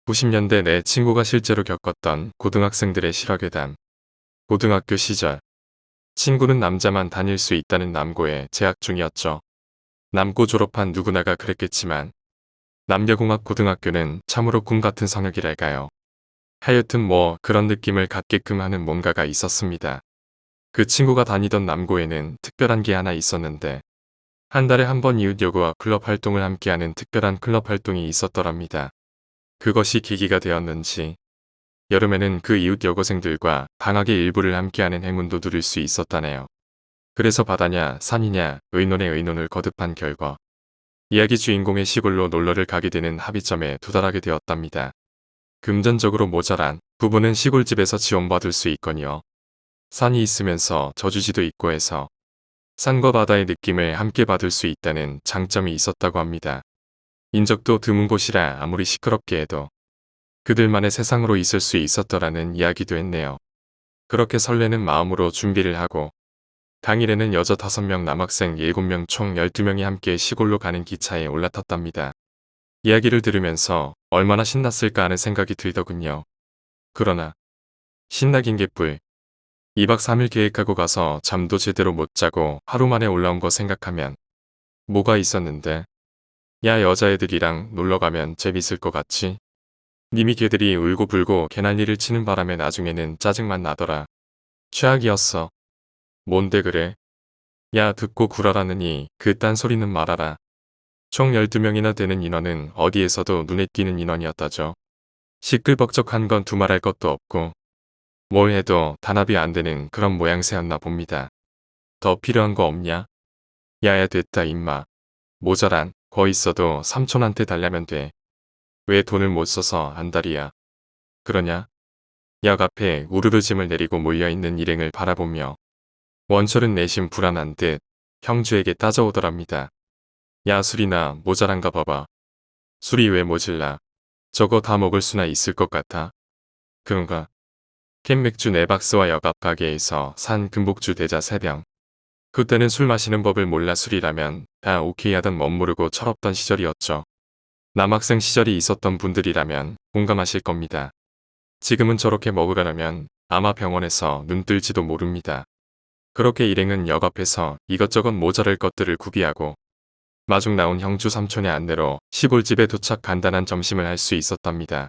90년대 내 친구가 실제로 겪었던 고등학생들의 실화괴담. 고등학교 시절 친구는 남자만 다닐 수 있다는 남고에 재학 중이었죠. 남고 졸업한 누구나가 그랬겠지만 남녀공학 고등학교는 참으로 꿈같은 성역이랄까요. 하여튼 뭐 그런 느낌을 갖게끔 하는 뭔가가 있었습니다. 그 친구가 다니던 남고에는 특별한 게 하나 있었는데 한 달에 한 번 이웃 여고와 클럽 활동을 함께하는 특별한 클럽 활동이 있었더랍니다. 그것이 계기가 되었는지 여름에는 그 이웃 여고생들과 방학의 일부를 함께하는 행운도 누릴 수 있었다네요. 그래서 바다냐 산이냐 의논에 의논을 거듭한 결과 이야기 주인공의 시골로 놀러를 가게 되는 합의점에 도달하게 되었답니다. 금전적으로 모자란 부부는 시골집에서 지원받을 수 있거니와 산이 있으면서 저주지도 있고 해서 산과 바다의 느낌을 함께 받을 수 있다는 장점이 있었다고 합니다. 인적도 드문 곳이라 아무리 시끄럽게 해도 그들만의 세상으로 있을 수 있었더라는 이야기도 했네요. 그렇게 설레는 마음으로 준비를 하고 당일에는 여자 5명 남학생 7명 총 12명이 함께 시골로 가는 기차에 올라탔답니다. 이야기를 들으면서 얼마나 신났을까 하는 생각이 들더군요. 그러나 신나긴 개뿔 2박 3일 계획하고 가서 잠도 제대로 못 자고 하루 만에 올라온 거 생각하면 뭐가 있었는데 야 여자애들이랑 놀러가면 재밌을 것 같지? 님이 걔들이 울고불고 개난리를 치는 바람에 나중에는 짜증만 나더라. 최악이었어. 뭔데 그래? 야 듣고 구라라느니 그딴 소리는 말아라. 총 12명이나 되는 인원은 어디에서도 눈에 띄는 인원이었다죠. 시끌벅적한 건 두말할 것도 없고 뭘 해도 단합이 안 되는 그런 모양새였나 봅니다. 더 필요한 거 없냐? 야야 됐다 임마. 모자란 거 있어도 삼촌한테 달라면 돼. 왜 돈을 못 써서 안달이야. 그러냐? 약 앞에 우르르짐을 내리고 몰려있는 일행을 바라보며 원철은 내심 불안한 듯 형주에게 따져오더랍니다. 야 술이나 모자란가 봐봐. 술이 왜 모질라. 저거 다 먹을 수나 있을 것 같아. 그런가? 캔맥주 4박스와 역 앞 가게에서 산 금복주 대자 3병. 그때는 술 마시는 법을 몰라 술이라면 다 오케이 하던 멋모르고 철없던 시절이었죠. 남학생 시절이 있었던 분들이라면 공감하실 겁니다. 지금은 저렇게 먹으려면 아마 병원에서 눈 뜰지도 모릅니다. 그렇게 일행은 역 앞에서 이것저것 모자랄 것들을 구비하고 마중 나온 형주 삼촌의 안내로 시골집에 도착 간단한 점심을 할 수 있었답니다.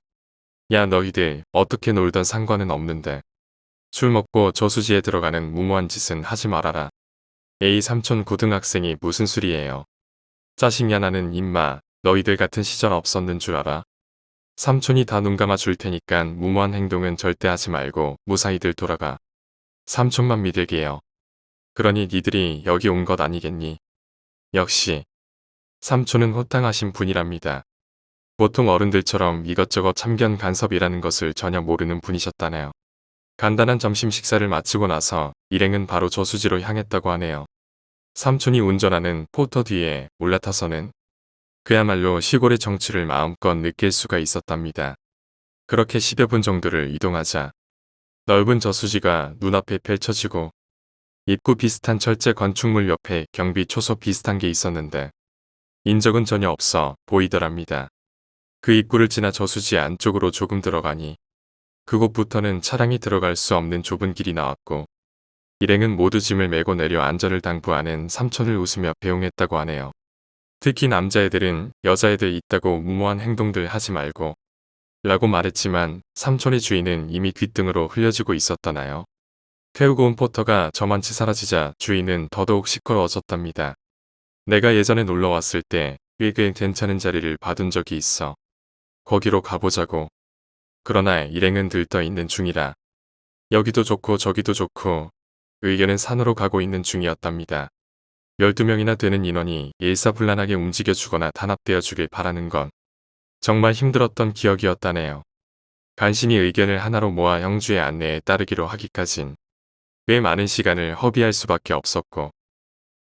야 너희들 어떻게 놀던 상관은 없는데 술 먹고 저수지에 들어가는 무모한 짓은 하지 말아라. 에이 삼촌 고등학생이 무슨 술이에요. 짜식냐 나는 임마 너희들 같은 시절 없었는 줄 알아. 삼촌이 다 눈 감아 줄 테니깐 무모한 행동은 절대 하지 말고 무사히들 돌아가. 삼촌만 믿을게요. 그러니 니들이 여기 온 것 아니겠니? 역시 삼촌은 호탕하신 분이랍니다. 보통 어른들처럼 이것저것 참견 간섭이라는 것을 전혀 모르는 분이셨다네요. 간단한 점심 식사를 마치고 나서 일행은 바로 저수지로 향했다고 하네요. 삼촌이 운전하는 포터 뒤에 올라타서는 그야말로 시골의 정취를 마음껏 느낄 수가 있었답니다. 그렇게 10여 분 정도를 이동하자 넓은 저수지가 눈앞에 펼쳐지고 입구 비슷한 철제 건축물 옆에 경비 초소 비슷한 게 있었는데 인적은 전혀 없어 보이더랍니다. 그 입구를 지나 저수지 안쪽으로 조금 들어가니 그곳부터는 차량이 들어갈 수 없는 좁은 길이 나왔고 일행은 모두 짐을 메고 내려 안전을 당부하는 삼촌을 웃으며 배웅했다고 하네요. 특히 남자애들은 여자애들 있다고 무모한 행동들 하지 말고 라고 말했지만 삼촌의 주인은 이미 귓등으로 흘려지고 있었다나요. 태우고 온 포터가 저만치 사라지자 주인은 더더욱 시끄러워졌답니다. 내가 예전에 놀러왔을 때 꽤 괜찮은 자리를 받은 적이 있어. 거기로 가보자고. 그러나 일행은 들떠 있는 중이라 여기도 좋고 저기도 좋고 의견은 산으로 가고 있는 중이었답니다. 12명이나 되는 인원이 일사불란하게 움직여주거나 단합되어 주길 바라는 건 정말 힘들었던 기억이었다네요. 간신히 의견을 하나로 모아 형주의 안내에 따르기로 하기까진 꽤 많은 시간을 허비할 수밖에 없었고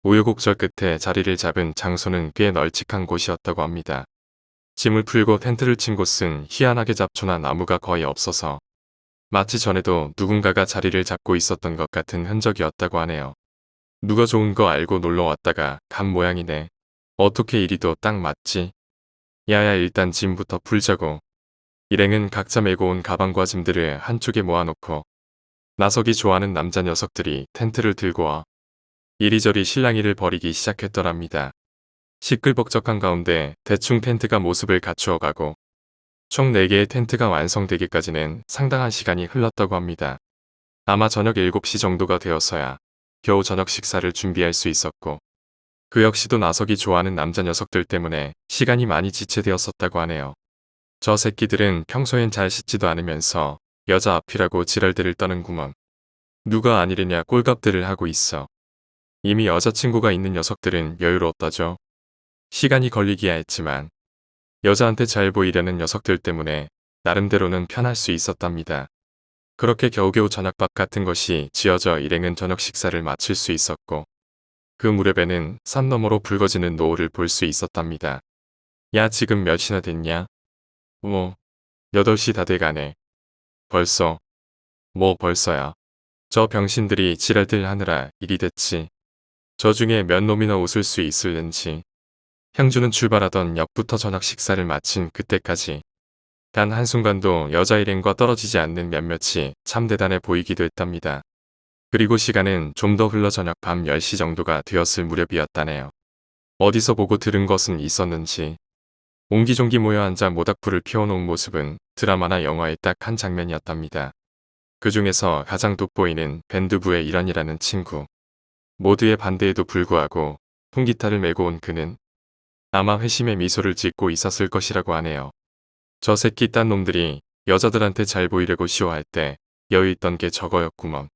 우여곡절 끝에 자리를 잡은 장소는 꽤 널찍한 곳이었다고 합니다. 짐을 풀고 텐트를 친 곳은 희한하게 잡초나 나무가 거의 없어서 마치 전에도 누군가가 자리를 잡고 있었던 것 같은 흔적이었다고 하네요. 누가 좋은 거 알고 놀러 왔다가 간 모양이네. 어떻게 이리도 딱 맞지? 야야 일단 짐부터 풀자고. 일행은 각자 메고 온 가방과 짐들을 한쪽에 모아놓고 나석이 좋아하는 남자 녀석들이 텐트를 들고 와 이리저리 실랑이를 벌이기 시작했더랍니다. 시끌벅적한 가운데 대충 텐트가 모습을 갖추어가고 총 4개의 텐트가 완성되기까지는 상당한 시간이 흘렀다고 합니다. 아마 저녁 7시 정도가 되어서야 겨우 저녁 식사를 준비할 수 있었고 그 역시도 나석이 좋아하는 남자 녀석들 때문에 시간이 많이 지체되었었다고 하네요. 저 새끼들은 평소엔 잘 씻지도 않으면서 여자 앞이라고 지랄들을 떠는구먼. 누가 아니래냐 꼴값들을 하고 있어. 이미 여자친구가 있는 녀석들은 여유로웠다죠. 시간이 걸리기야 했지만 여자한테 잘 보이려는 녀석들 때문에 나름대로는 편할 수 있었답니다. 그렇게 겨우겨우 저녁밥 같은 것이 지어져 일행은 저녁 식사를 마칠 수 있었고 그 무렵에는 산 너머로 붉어지는 노을을 볼 수 있었답니다. 야 지금 몇 시나 됐냐? 8시 다 돼가네. 벌써? 뭐 벌써야. 저 병신들이 지랄들 하느라 일이 됐지. 저 중에 몇 놈이나 웃을 수 있을는지. 형주는 출발하던 역부터 저녁 식사를 마친 그때까지 단 한순간도 여자 일행과 떨어지지 않는 몇몇이 참 대단해 보이기도 했답니다. 그리고 시간은 좀 더 흘러 저녁 밤 10시 정도가 되었을 무렵이었다네요. 어디서 보고 들은 것은 있었는지 옹기종기 모여 앉아 모닥불을 피워놓은 모습은 드라마나 영화의 딱 한 장면이었답니다. 그 중에서 가장 돋보이는 밴드부의 일환이라는 친구. 모두의 반대에도 불구하고 통기타를 메고 온 그는 아마 회심의 미소를 짓고 있었을 것이라고 하네요. 저 새끼 딴 놈들이 여자들한테 잘 보이려고 쇼할 때 여유 있던 게 저거였구먼.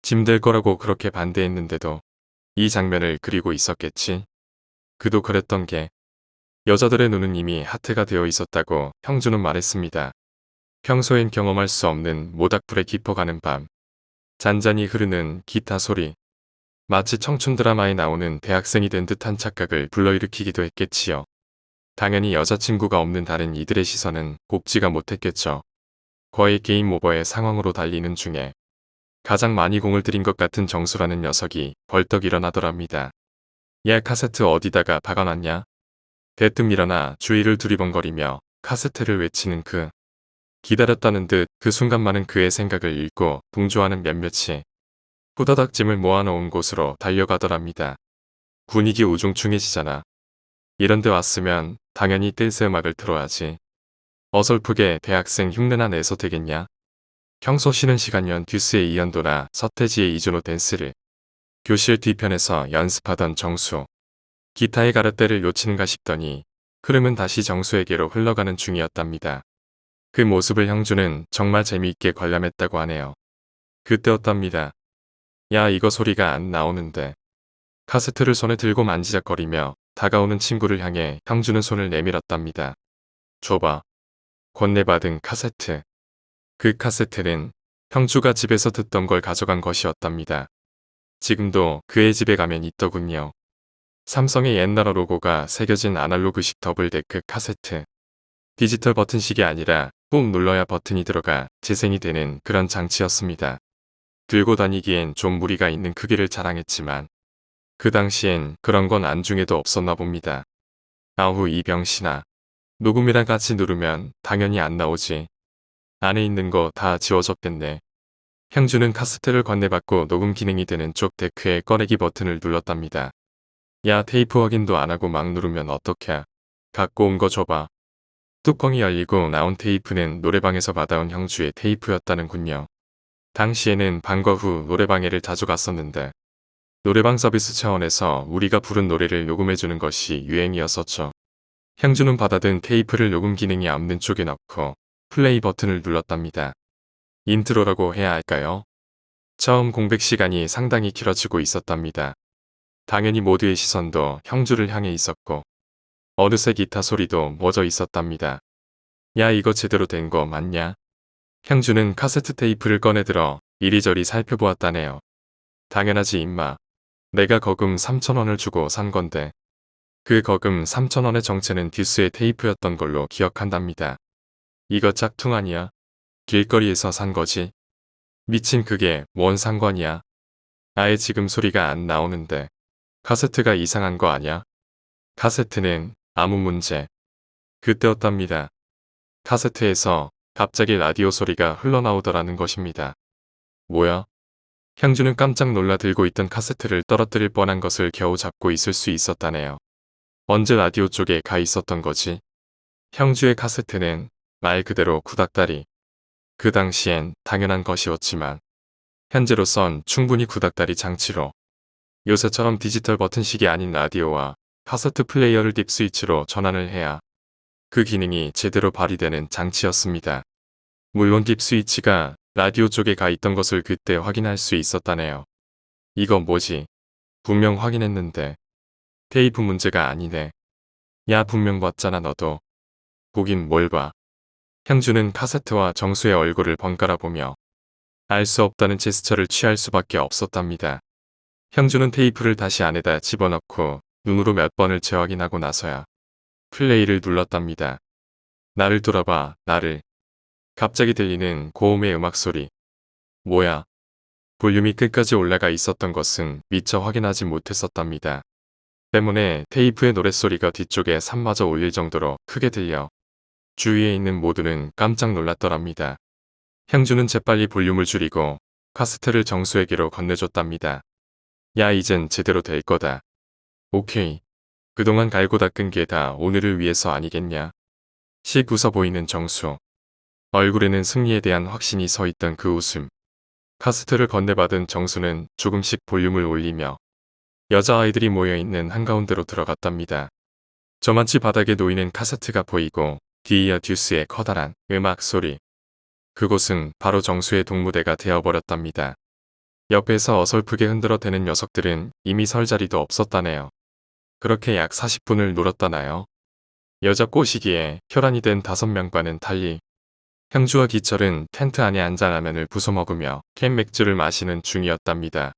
짐될 거라고 그렇게 반대했는데도 이 장면을 그리고 있었겠지. 그도 그랬던 게 여자들의 눈은 이미 하트가 되어 있었다고 형주는 말했습니다. 평소엔 경험할 수 없는 모닥불에 깊어가는 밤. 잔잔히 흐르는 기타 소리. 마치 청춘 드라마에 나오는 대학생이 된 듯한 착각을 불러일으키기도 했겠지요. 당연히 여자친구가 없는 다른 이들의 시선은 곱지가 못했겠죠. 거의 게임 오버의 상황으로 달리는 중에 가장 많이 공을 들인 것 같은 정수라는 녀석이 벌떡 일어나더랍니다. 야 카세트 어디다가 박아놨냐? 대뜸 일어나 주위를 두리번거리며 카세트를 외치는 그. 기다렸다는 듯 그 순간만은 그의 생각을 읽고 동조하는 몇몇이 후다닥 짐을 모아놓은 곳으로 달려가더랍니다. 분위기 우중충해지잖아. 이런데 왔으면 당연히 댄스 음악을 틀어야지. 어설프게 대학생 흉내나 내서 되겠냐? 평소 쉬는 시간이면 듀스의 이연도나 서태지의 이준호 댄스를 교실 뒤편에서 연습하던 정수. 기타의 가르떼를 놓치는가 싶더니 흐름은 다시 정수에게로 흘러가는 중이었답니다. 그 모습을 형주는 정말 재미있게 관람했다고 하네요. 그때였답니다. 야 이거 소리가 안 나오는데. 카세트를 손에 들고 만지작거리며 다가오는 친구를 향해 형주는 손을 내밀었답니다. 줘봐. 권내받은 카세트. 그 카세트는 형주가 집에서 듣던 걸 가져간 것이었답니다. 지금도 그의 집에 가면 있더군요. 삼성의 옛날 로고가 새겨진 아날로그식 더블데크 카세트. 디지털 버튼식이 아니라 꾹 눌러야 버튼이 들어가 재생이 되는 그런 장치였습니다. 들고 다니기엔 좀 무리가 있는 크기를 자랑했지만 그 당시엔 그런 건 안중에도 없었나 봅니다. 아후 이 병신아. 녹음이랑 같이 누르면 당연히 안 나오지. 안에 있는 거 다 지워졌겠네. 형주는 카세트를 건네받고 녹음 기능이 되는 쪽 데크의 꺼내기 버튼을 눌렀답니다. 야 테이프 확인도 안 하고 막 누르면 어떡해. 갖고 온 거 줘봐. 뚜껑이 열리고 나온 테이프는 노래방에서 받아온 형주의 테이프였다는군요. 당시에는 방과 후 노래방에를 자주 갔었는데 노래방 서비스 차원에서 우리가 부른 노래를 녹음해주는 것이 유행이었었죠. 형주는 받아든 테이프를 녹음 기능이 없는 쪽에 넣고 플레이 버튼을 눌렀답니다. 인트로라고 해야 할까요? 처음 공백 시간이 상당히 길어지고 있었답니다. 당연히 모두의 시선도 형주를 향해 있었고 어느새 기타 소리도 멎어 있었답니다. 야 이거 제대로 된 거 맞냐? 형주는 카세트 테이프를 꺼내들어 이리저리 살펴보았다네요. 당연하지 임마. 내가 거금 3,000원을 주고 산 건데. 그 거금 3,000원의 정체는 듀스의 테이프였던 걸로 기억한답니다. 이거 짝퉁 아니야? 길거리에서 산 거지? 미친 그게 뭔 상관이야? 아예 지금 소리가 안 나오는데. 카세트가 이상한 거 아냐? 카세트는 아무 문제. 그때였답니다. 카세트에서 갑자기 라디오 소리가 흘러나오더라는 것입니다. 뭐야? 형주는 깜짝 놀라 들고 있던 카세트를 떨어뜨릴 뻔한 것을 겨우 잡고 있을 수 있었다네요. 언제 라디오 쪽에 가 있었던 거지? 형주의 카세트는 말 그대로 구닥다리. 그 당시엔 당연한 것이었지만 현재로선 충분히 구닥다리 장치로 요새처럼 디지털 버튼식이 아닌 라디오와 카세트 플레이어를 딥 스위치로 전환을 해야 그 기능이 제대로 발휘되는 장치였습니다. 물론 딥 스위치가 라디오 쪽에 가 있던 것을 그때 확인할 수 있었다네요. 이건 뭐지? 분명 확인했는데 테이프 문제가 아니네. 야 분명 봤잖아 너도. 보긴 뭘 봐. 형주는 카세트와 정수의 얼굴을 번갈아 보며 알 수 없다는 제스처를 취할 수밖에 없었답니다. 형주는 테이프를 다시 안에다 집어넣고 눈으로 몇 번을 재확인하고 나서야 플레이를 눌렀답니다. 나를 돌아봐, 나를. 갑자기 들리는 고음의 음악 소리. 뭐야? 볼륨이 끝까지 올라가 있었던 것은 미처 확인하지 못했었답니다. 때문에 테이프의 노랫소리가 뒤쪽에 산마저 울릴 정도로 크게 들려 주위에 있는 모두는 깜짝 놀랐더랍니다. 형주는 재빨리 볼륨을 줄이고 카세트를 정수에게로 건네줬답니다. 야 이젠 제대로 될 거다. 오케이. 그동안 갈고 닦은 게 다 오늘을 위해서 아니겠냐. 씩 웃어 보이는 정수. 얼굴에는 승리에 대한 확신이 서 있던 그 웃음. 카세트를 건네받은 정수는 조금씩 볼륨을 올리며 여자아이들이 모여있는 한가운데로 들어갔답니다. 저만치 바닥에 놓이는 카세트가 보이고 뒤이어 듀스의 커다란 음악 소리. 그곳은 바로 정수의 동무대가 되어버렸답니다. 옆에서 어설프게 흔들어대는 녀석들은 이미 설 자리도 없었다네요. 그렇게 약 40분을 놀았다나요? 여자 꼬시기에 혈안이 된 5명과는 달리 형주와 기철은 텐트 안에 앉아 라면을 부숴먹으며 캔 맥주를 마시는 중이었답니다.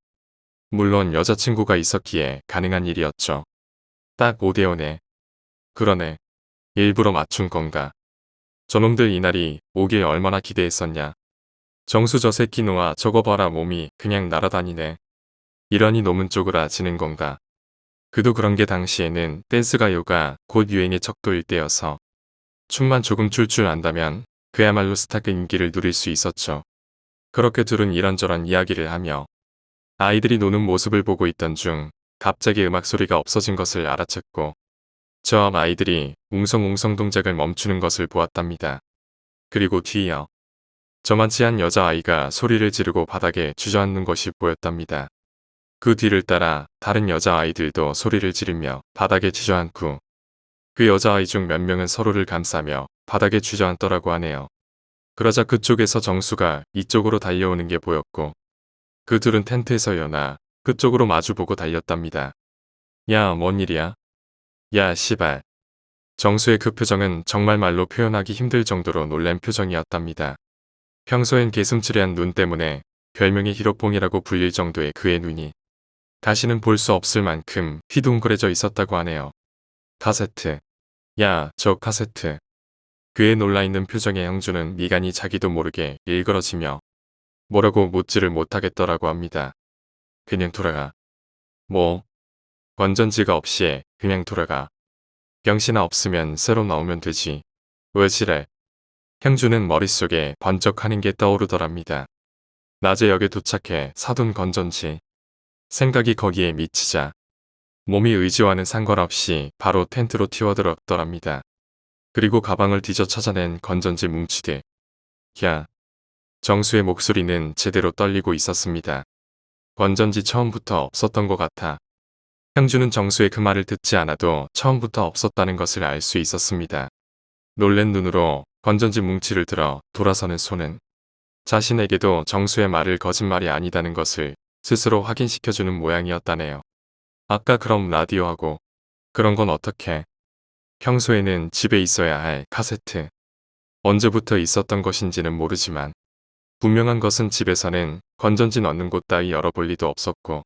물론 여자친구가 있었기에 가능한 일이었죠. 딱 5대5네. 그러네. 일부러 맞춘 건가. 저놈들 이날이 오길 얼마나 기대했었냐. 정수 저 새끼 놓아 저거 봐라 몸이 그냥 날아다니네. 이러니 놈은 쪼그라지는 건가. 그도 그런 게 당시에는 댄스 가요가 곧 유행의 척도일 때여서 춤만 조금 출 줄 안다면 그야말로 스타급 인기를 누릴 수 있었죠. 그렇게 둘은 이런저런 이야기를 하며 아이들이 노는 모습을 보고 있던 중 갑자기 음악 소리가 없어진 것을 알아챘고 저 앞 아이들이 웅성웅성 동작을 멈추는 것을 보았답니다. 그리고 뒤이어 저만치 한 여자아이가 소리를 지르고 바닥에 주저앉는 것이 보였답니다. 그 뒤를 따라 다른 여자아이들도 소리를 지르며 바닥에 주저앉고 그 여자아이 중 몇 명은 서로를 감싸며 바닥에 주저앉더라고 하네요. 그러자 그쪽에서 정수가 이쪽으로 달려오는 게 보였고 그 둘은 텐트에서 일어나 그쪽으로 마주보고 달렸답니다. 야, 뭔 일이야? 야, 씨발. 정수의 그 표정은 정말 말로 표현하기 힘들 정도로 놀란 표정이었답니다. 평소엔 개슴츠레한 눈 때문에 별명이 히로뽕이라고 불릴 정도의 그의 눈이 다시는 볼 수 없을 만큼 휘둥그레져 있었다고 하네요. 카세트. 야, 저 카세트. 그의 놀라있는 표정의 형주는 미간이 자기도 모르게 일그러지며 뭐라고 묻지를 못하겠더라고 합니다. 그냥 돌아가. 뭐? 건전지가 없이 그냥 돌아가. 병신아 없으면 새로 나오면 되지. 왜 지래? 형주는 머릿속에 번쩍하는 게 떠오르더랍니다. 낮에 역에 도착해 사둔 건전지. 생각이 거기에 미치자 몸이 의지와는 상관없이 바로 텐트로 튀어들었더랍니다. 그리고 가방을 뒤져 찾아낸 건전지 뭉치들. 야. 정수의 목소리는 제대로 떨리고 있었습니다. 건전지 처음부터 없었던 것 같아. 형주는 정수의 그 말을 듣지 않아도 처음부터 없었다는 것을 알 수 있었습니다. 놀란 눈으로 건전지 뭉치를 들어 돌아서는 손은 자신에게도 정수의 말을 거짓말이 아니다는 것을 스스로 확인시켜주는 모양이었다네요. 아까 그럼 라디오하고 그런 건 어떻게? 평소에는 집에 있어야 할 카세트. 언제부터 있었던 것인지는 모르지만 분명한 것은 집에서는 건전지 넣는 곳 따위 열어볼 리도 없었고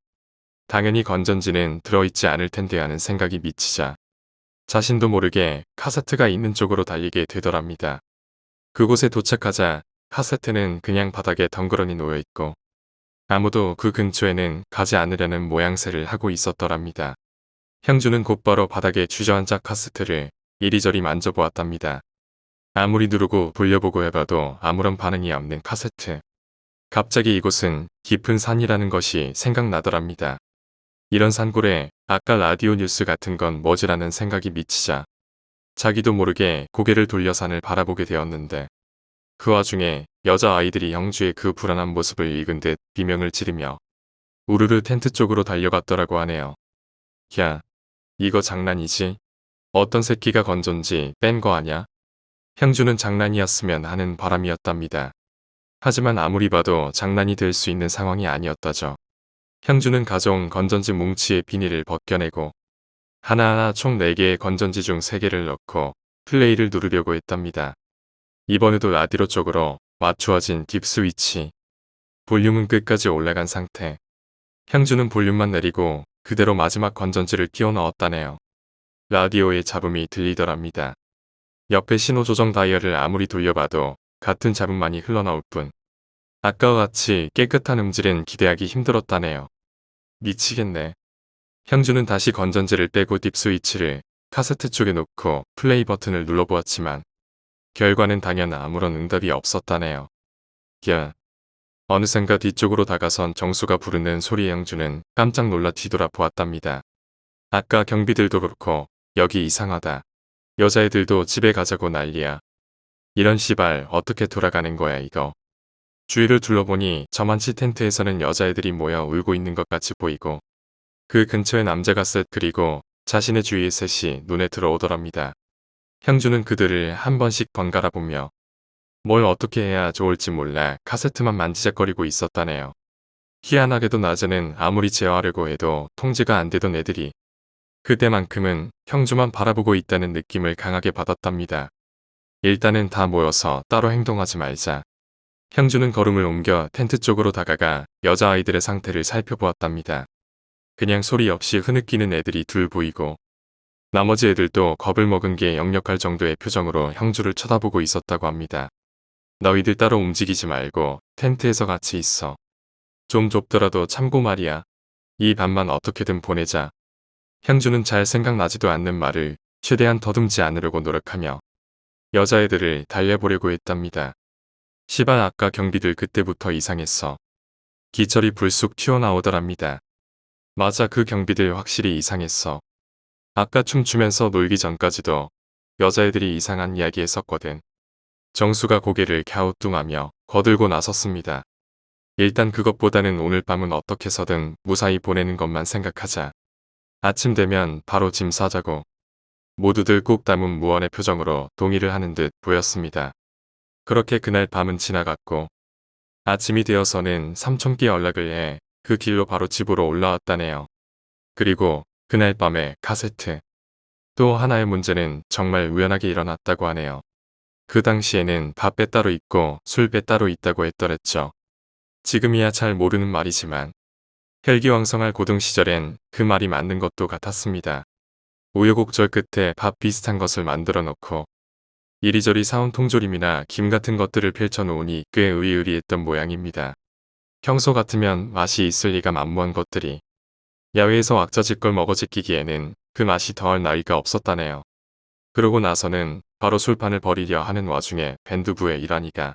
당연히 건전지는 들어있지 않을 텐데 하는 생각이 미치자 자신도 모르게 카세트가 있는 쪽으로 달리게 되더랍니다. 그곳에 도착하자 카세트는 그냥 바닥에 덩그러니 놓여있고 아무도 그 근처에는 가지 않으려는 모양새를 하고 있었더랍니다. 형주는 곧바로 바닥에 주저앉아 카세트를 이리저리 만져보았답니다. 아무리 누르고 돌려보고 해봐도 아무런 반응이 없는 카세트. 갑자기 이곳은 깊은 산이라는 것이 생각나더랍니다. 이런 산골에 아까 라디오 뉴스 같은 건 뭐지라는 생각이 미치자 자기도 모르게 고개를 돌려 산을 바라보게 되었는데 그 와중에 여자아이들이 형주의 그 불안한 모습을 읽은 듯 비명을 지르며 우르르 텐트 쪽으로 달려갔더라고 하네요. 야, 이거 장난이지? 어떤 새끼가 건전지 뺀 거 아냐? 형주는 장난이었으면 하는 바람이었답니다. 하지만 아무리 봐도 장난이 될 수 있는 상황이 아니었다죠. 형주는 가져온 건전지 뭉치의 비닐을 벗겨내고 하나하나 총 4개의 건전지 중 3개를 넣고 플레이를 누르려고 했답니다. 이번에도 라디오 쪽으로 맞추어진 딥 스위치. 볼륨은 끝까지 올라간 상태. 형주는 볼륨만 내리고 그대로 마지막 건전지를 끼워 넣었다네요. 라디오의 잡음이 들리더랍니다. 옆에 신호 조정 다이얼을 아무리 돌려봐도 같은 잡음만이 흘러나올 뿐. 아까와 같이 깨끗한 음질은 기대하기 힘들었다네요. 미치겠네. 형주는 다시 건전지를 빼고 딥 스위치를 카세트 쪽에 놓고 플레이 버튼을 눌러보았지만 결과는 당연 아무런 응답이 없었다네요. 야. 어느샌가 뒤쪽으로 다가선 정수가 부르는 소리에 형주는 깜짝 놀라 뒤돌아 보았답니다. 아까 경비들도 그렇고 여기 이상하다. 여자애들도 집에 가자고 난리야. 이런 시발 어떻게 돌아가는 거야 이거. 주위를 둘러보니 저만치 텐트에서는 여자애들이 모여 울고 있는 것 같이 보이고 그 근처에 남자가 셋 그리고 자신의 주위에 셋이 눈에 들어오더랍니다. 형주는 그들을 한 번씩 번갈아 보며 뭘 어떻게 해야 좋을지 몰라 카세트만 만지작거리고 있었다네요. 희한하게도 낮에는 아무리 제어하려고 해도 통제가 안 되던 애들이 그때만큼은 형주만 바라보고 있다는 느낌을 강하게 받았답니다. 일단은 다 모여서 따로 행동하지 말자. 형주는 걸음을 옮겨 텐트 쪽으로 다가가 여자아이들의 상태를 살펴보았답니다. 그냥 소리 없이 흐느끼는 애들이 둘 보이고 나머지 애들도 겁을 먹은 게 역력할 정도의 표정으로 형주를 쳐다보고 있었다고 합니다. 너희들 따로 움직이지 말고 텐트에서 같이 있어. 좀 좁더라도 참고 말이야. 이 밤만 어떻게든 보내자. 형주는 잘 생각나지도 않는 말을 최대한 더듬지 않으려고 노력하며 여자애들을 달래보려고 했답니다. 시발 아까 경비들 그때부터 이상했어. 기철이 불쑥 튀어나오더랍니다. 맞아 그 경비들 확실히 이상했어. 아까 춤추면서 놀기 전까지도 여자애들이 이상한 이야기 했었거든. 정수가 고개를 갸우뚱하며 거들고 나섰습니다. 일단 그것보다는 오늘 밤은 어떻게 해서든 무사히 보내는 것만 생각하자. 아침 되면 바로 짐 싸자고. 모두들 꾹 담은 무언의 표정으로 동의를 하는 듯 보였습니다. 그렇게 그날 밤은 지나갔고 아침이 되어서는 삼촌께 연락을 해 그 길로 바로 집으로 올라왔다네요. 그리고 그날 밤에 카세트. 또 하나의 문제는 정말 우연하게 일어났다고 하네요. 그 당시에는 밥배 따로 있고 술배 따로 있다고 했더랬죠. 지금이야 잘 모르는 말이지만 혈기왕성할 고등 시절엔 그 말이 맞는 것도 같았습니다. 우여곡절 끝에 밥 비슷한 것을 만들어 놓고 이리저리 사온 통조림이나 김 같은 것들을 펼쳐놓으니 꽤 의의리했던 모양입니다. 평소 같으면 맛이 있을 리가 만무한 것들이 야외에서 왁자지껄 먹어지기기에는 그 맛이 더할 나위가 없었다네요. 그러고 나서는 바로 술판을 버리려 하는 와중에 밴드부의 일환이가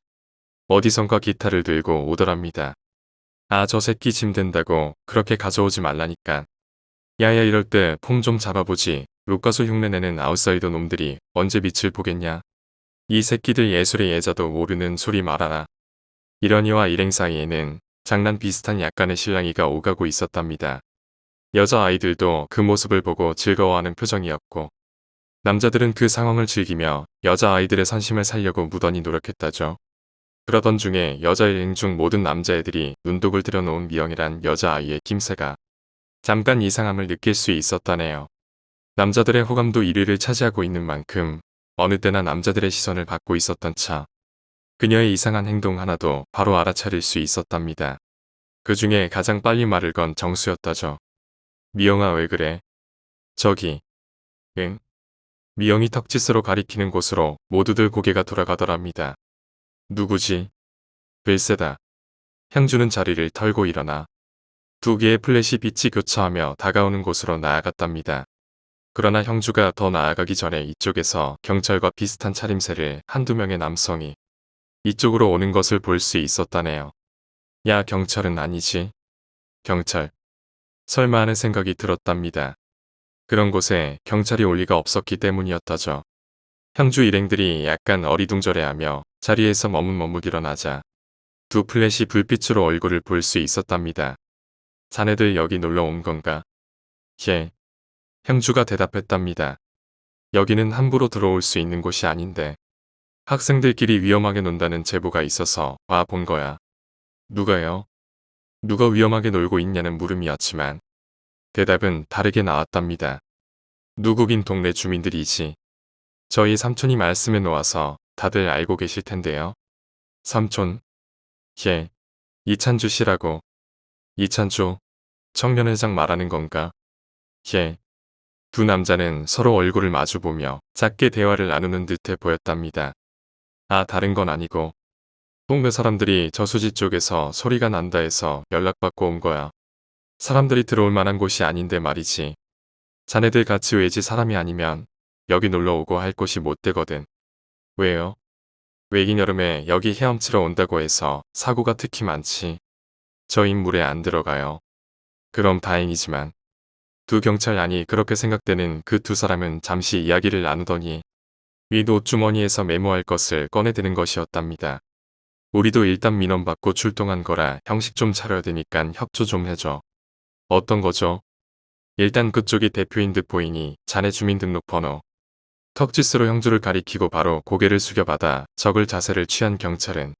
어디선가 기타를 들고 오더랍니다. 아 저 새끼 짐 된다고 그렇게 가져오지 말라니까. 야야 이럴 때 폼 좀 잡아보지. 룩가수 흉내내는 아웃사이더 놈들이 언제 빛을 보겠냐. 이 새끼들 예술의 예자도 모르는 소리 말아라. 이러니와 일행 사이에는 장난 비슷한 약간의 실랑이가 오가고 있었답니다. 여자아이들도 그 모습을 보고 즐거워하는 표정이었고 남자들은 그 상황을 즐기며 여자아이들의 선심을 살려고 무던히 노력했다죠. 그러던 중에 여자 일행 중 모든 남자애들이 눈독을 들여놓은 미영이란 여자아이의 김새가 잠깐 이상함을 느낄 수 있었다네요. 남자들의 호감도 1위를 차지하고 있는 만큼 어느 때나 남자들의 시선을 받고 있었던 차. 그녀의 이상한 행동 하나도 바로 알아차릴 수 있었답니다. 그 중에 가장 빨리 말을 건 정수였다죠. 미영아 왜 그래? 저기. 응? 미영이 턱짓으로 가리키는 곳으로 모두들 고개가 돌아가더랍니다. 누구지? 글쎄다. 형주는 자리를 털고 일어나 2개의 플래시 빛이 교차하며 다가오는 곳으로 나아갔답니다. 그러나 형주가 더 나아가기 전에 이쪽에서 경찰과 비슷한 차림새를 한두 명의 남성이 이쪽으로 오는 것을 볼 수 있었다네요. 야, 경찰은 아니지? 경찰. 설마 하는 생각이 들었답니다. 그런 곳에 경찰이 올 리가 없었기 때문이었다죠. 형주 일행들이 약간 어리둥절해하며 자리에서 머뭇머뭇 일어나자 두 플래시 불빛으로 얼굴을 볼 수 있었답니다. 자네들 여기 놀러 온 건가? 예. 형주가 대답했답니다. 여기는 함부로 들어올 수 있는 곳이 아닌데 학생들끼리 위험하게 논다는 제보가 있어서 와 본 거야. 누가요? 누가 위험하게 놀고 있냐는 물음이었지만 대답은 다르게 나왔답니다. 누구긴 동네 주민들이지. 저희 삼촌이 말씀해 놓아서 다들 알고 계실 텐데요. 삼촌? 예. 이찬주 씨라고. 이찬주, 청년회장 말하는 건가? 예. 두 남자는 서로 얼굴을 마주보며 작게 대화를 나누는 듯해 보였답니다. 아, 다른 건 아니고 동네 사람들이 저수지 쪽에서 소리가 난다 해서 연락받고 온 거야. 사람들이 들어올 만한 곳이 아닌데 말이지. 자네들 같이 외지 사람이 아니면 여기 놀러 오고 할 곳이 못 되거든. 왜요? 외긴 여름에 여기 헤엄치러 온다고 해서 사고가 특히 많지. 저 인물에 안 들어가요. 그럼 다행이지만 두 경찰관이 그렇게 생각되는 그 두 사람은 잠시 이야기를 나누더니 윗 옷주머니에서 메모할 것을 꺼내드는 것이었답니다. 우리도 일단 민원받고 출동한 거라 형식 좀 차려야 되니깐 협조 좀 해줘. 어떤 거죠? 일단 그쪽이 대표인 듯 보이니 자네 주민등록번호. 턱짓으로 형주를 가리키고 바로 고개를 숙여받아 적을 자세를 취한 경찰은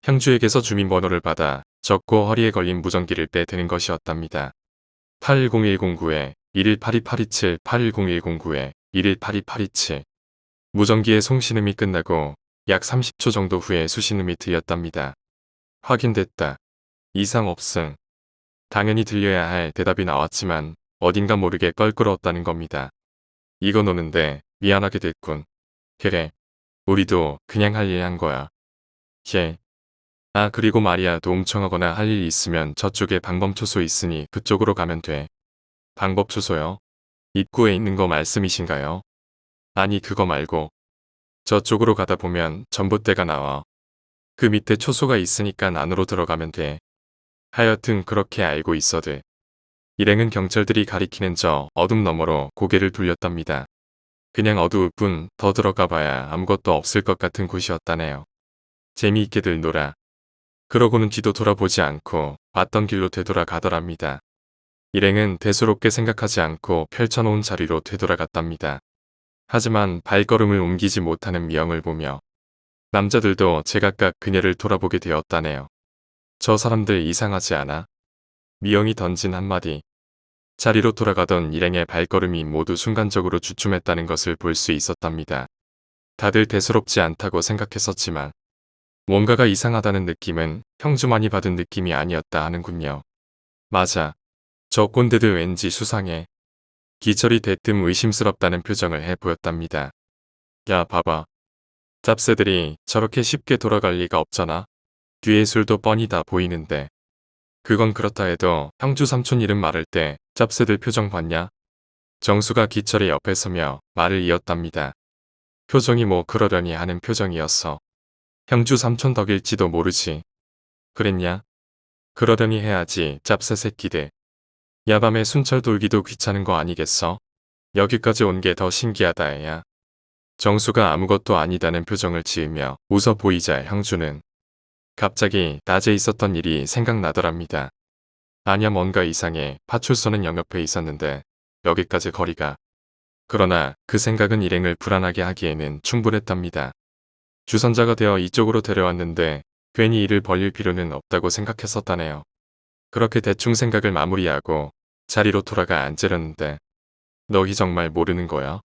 형주에게서 주민번호를 받아 적고 허리에 걸린 무전기를 빼드는 것이었답니다. 810109-1182827 810109-1182827 무전기의 송신음이 끝나고 약 30초 정도 후에 수신음이 들렸답니다. 확인됐다. 이상 없음. 당연히 들려야 할 대답이 나왔지만 어딘가 모르게 껄끄러웠다는 겁니다. 이거 노는데 미안하게 됐군. 그래. 우리도 그냥 할 일 한 거야. 예. 아, 그리고 말이야, 도움청하거나 할 일 있으면 저쪽에 방범초소 있으니 그쪽으로 가면 돼. 방법초소요? 입구에 있는 거 말씀이신가요? 아니, 그거 말고 저쪽으로 가다 보면 전봇대가 나와. 그 밑에 초소가 있으니까 안으로 들어가면 돼. 하여튼 그렇게 알고 있어들. 일행은 경찰들이 가리키는 저 어둠 너머로 고개를 돌렸답니다. 그냥 어두울 뿐 더 들어가 봐야 아무것도 없을 것 같은 곳이었다네요. 재미있게들 놀아. 그러고는 뒤도 돌아보지 않고 왔던 길로 되돌아가더랍니다. 일행은 대수롭게 생각하지 않고 펼쳐놓은 자리로 되돌아갔답니다. 하지만 발걸음을 옮기지 못하는 미영을 보며 남자들도 제각각 그녀를 돌아보게 되었다네요. 저 사람들 이상하지 않아? 미영이 던진 한마디. 자리로 돌아가던 일행의 발걸음이 모두 순간적으로 주춤했다는 것을 볼 수 있었답니다. 다들 대수롭지 않다고 생각했었지만 뭔가가 이상하다는 느낌은 형주만이 받은 느낌이 아니었다 하는군요. 맞아. 저 꼰대들 왠지 수상해. 기철이 대뜸 의심스럽다는 표정을 해 보였답니다. 야, 봐봐. 짭새들이 저렇게 쉽게 돌아갈 리가 없잖아. 뒤에 술도 뻔히 다 보이는데. 그건 그렇다 해도 형주 삼촌 이름 말할 때 짭새들 표정 봤냐? 정수가 기철의 옆에 서며 말을 이었답니다. 표정이 뭐 그러려니 하는 표정이었어. 형주 삼촌 덕일지도 모르지. 그랬냐? 그러려니 해야지, 짭새 새끼들. 야밤에 순찰 돌기도 귀찮은 거 아니겠어? 여기까지 온 게 더 신기하다 애야. 정수가 아무것도 아니다는 표정을 지으며 웃어 보이자 형주는 갑자기 낮에 있었던 일이 생각나더랍니다. 아니야, 뭔가 이상해. 파출소는 영옆에 있었는데 여기까지 거리가. 그러나 그 생각은 일행을 불안하게 하기에는 충분했답니다. 주선자가 되어 이쪽으로 데려왔는데 괜히 일을 벌릴 필요는 없다고 생각했었다네요. 그렇게 대충 생각을 마무리하고 자리로 돌아가 앉으려는데 너희 정말 모르는 거야?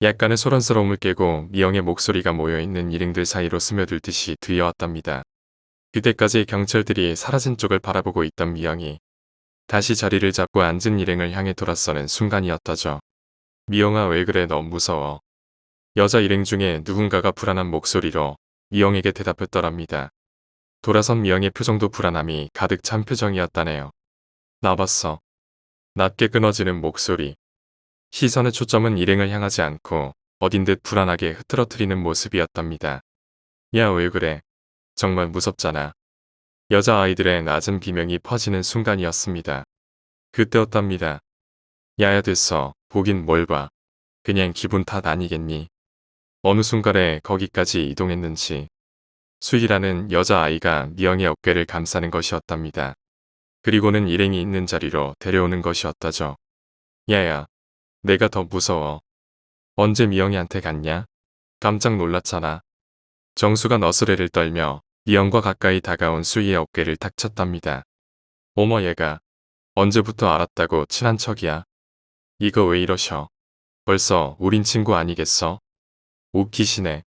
약간의 소란스러움을 깨고 미영의 목소리가 모여있는 일행들 사이로 스며들듯이 들려왔답니다. 그때까지 경찰들이 사라진 쪽을 바라보고 있던 미영이 다시 자리를 잡고 앉은 일행을 향해 돌아서는 순간이었다죠. 미영아, 왜 그래? 너무 무서워. 여자 일행 중에 누군가가 불안한 목소리로 미영에게 대답했더랍니다. 돌아선 미영의 표정도 불안함이 가득 찬 표정이었다네요. 나 봤어. 낮게 끊어지는 목소리. 시선의 초점은 일행을 향하지 않고 어딘 듯 불안하게 흐트러뜨리는 모습이었답니다. 야, 왜 그래? 정말 무섭잖아. 여자아이들의 낮은 비명이 퍼지는 순간이었습니다. 그때였답니다. 야야 됐어. 보긴 뭘 봐. 그냥 기분 탓 아니겠니? 어느 순간에 거기까지 이동했는지 수희라는 여자아이가 미영의 어깨를 감싸는 것이었답니다. 그리고는 일행이 있는 자리로 데려오는 것이었다죠. 야야, 내가 더 무서워. 언제 미영이한테 갔냐? 깜짝 놀랐잖아. 정수가 너스레를 떨며 미영과 가까이 다가온 수희의 어깨를 탁 쳤답니다. 어머 얘가 언제부터 알았다고 친한 척이야. 이거 왜 이러셔? 벌써 우린 친구 아니겠어? 웃기시네.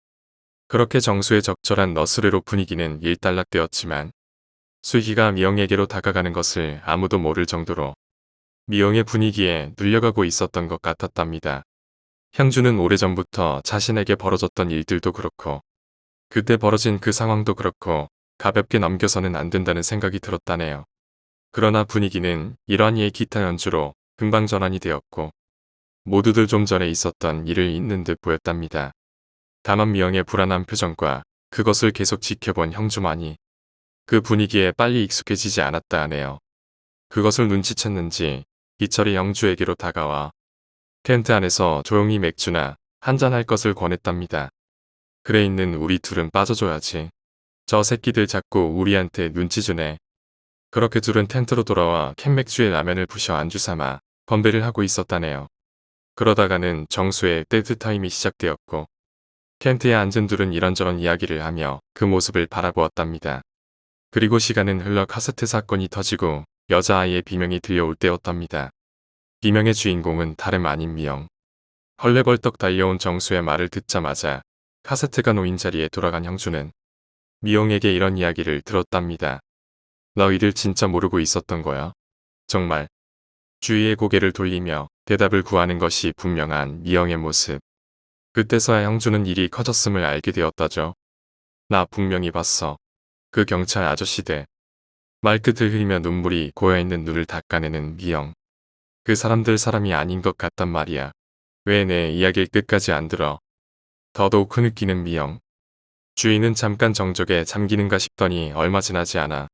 그렇게 정수의 적절한 너스레로 분위기는 일단락되었지만 수희가 미영에게로 다가가는 것을 아무도 모를 정도로 미영의 분위기에 눌려가고 있었던 것 같았답니다. 향주는 오래전부터 자신에게 벌어졌던 일들도 그렇고 그때 벌어진 그 상황도 그렇고 가볍게 넘겨서는 안 된다는 생각이 들었다네요. 그러나 분위기는 일환이의 기타 연주로 금방 전환이 되었고 모두들 좀 전에 있었던 일을 잊는 듯 보였답니다. 다만 미영의 불안한 표정과 그것을 계속 지켜본 형주만이 그 분위기에 빨리 익숙해지지 않았다 하네요. 그것을 눈치챘는지 기철이 영주에게로 다가와 텐트 안에서 조용히 맥주나 한잔할 것을 권했답니다. 그래 있는 우리 둘은 빠져줘야지. 저 새끼들 자꾸 우리한테 눈치 주네. 그렇게 둘은 텐트로 돌아와 캔맥주에 라면을 부셔 안주 삼아 건배를 하고 있었다네요. 그러다가는 정수의 데드타임이 시작되었고 텐트에 앉은 둘은 이런저런 이야기를 하며 그 모습을 바라보았답니다. 그리고 시간은 흘러 카세트 사건이 터지고 여자아이의 비명이 들려올 때였답니다. 비명의 주인공은 다름 아닌 미영. 헐레벌떡 달려온 정수의 말을 듣자마자 카세트가 놓인 자리에 돌아간 형주는 미영에게 이런 이야기를 들었답니다. 너희들 진짜 모르고 있었던 거야? 정말. 주위의 고개를 돌리며 대답을 구하는 것이 분명한 미영의 모습. 그때서야 형주는 일이 커졌음을 알게 되었다죠. 나 분명히 봤어. 그 경찰 아저씨들. 말끝을 흘리며 눈물이 고여있는 눈을 닦아내는 미영. 그 사람들 사람이 아닌 것 같단 말이야. 왜 내 이야기를 끝까지 안 들어? 더더욱 흐느끼는 미영. 주인은 잠깐 정적에 잠기는가 싶더니 얼마 지나지 않아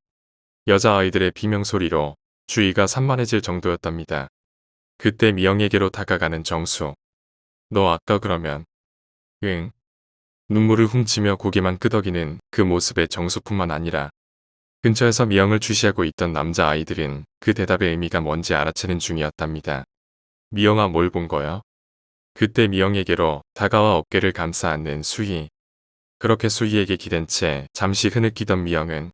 여자아이들의 비명소리로 주위가 산만해질 정도였답니다. 그때 미영에게로 다가가는 정수. 너 아까 그러면. 응. 눈물을 훔치며 고개만 끄덕이는 그 모습의 정수뿐만 아니라 근처에서 미영을 주시하고 있던 남자아이들은 그 대답의 의미가 뭔지 알아채는 중이었답니다. 미영아 뭘 본 거야? 그때 미영에게로 다가와 어깨를 감싸 안는 수희. 그렇게 수희에게 기댄 채 잠시 흐느끼던 미영은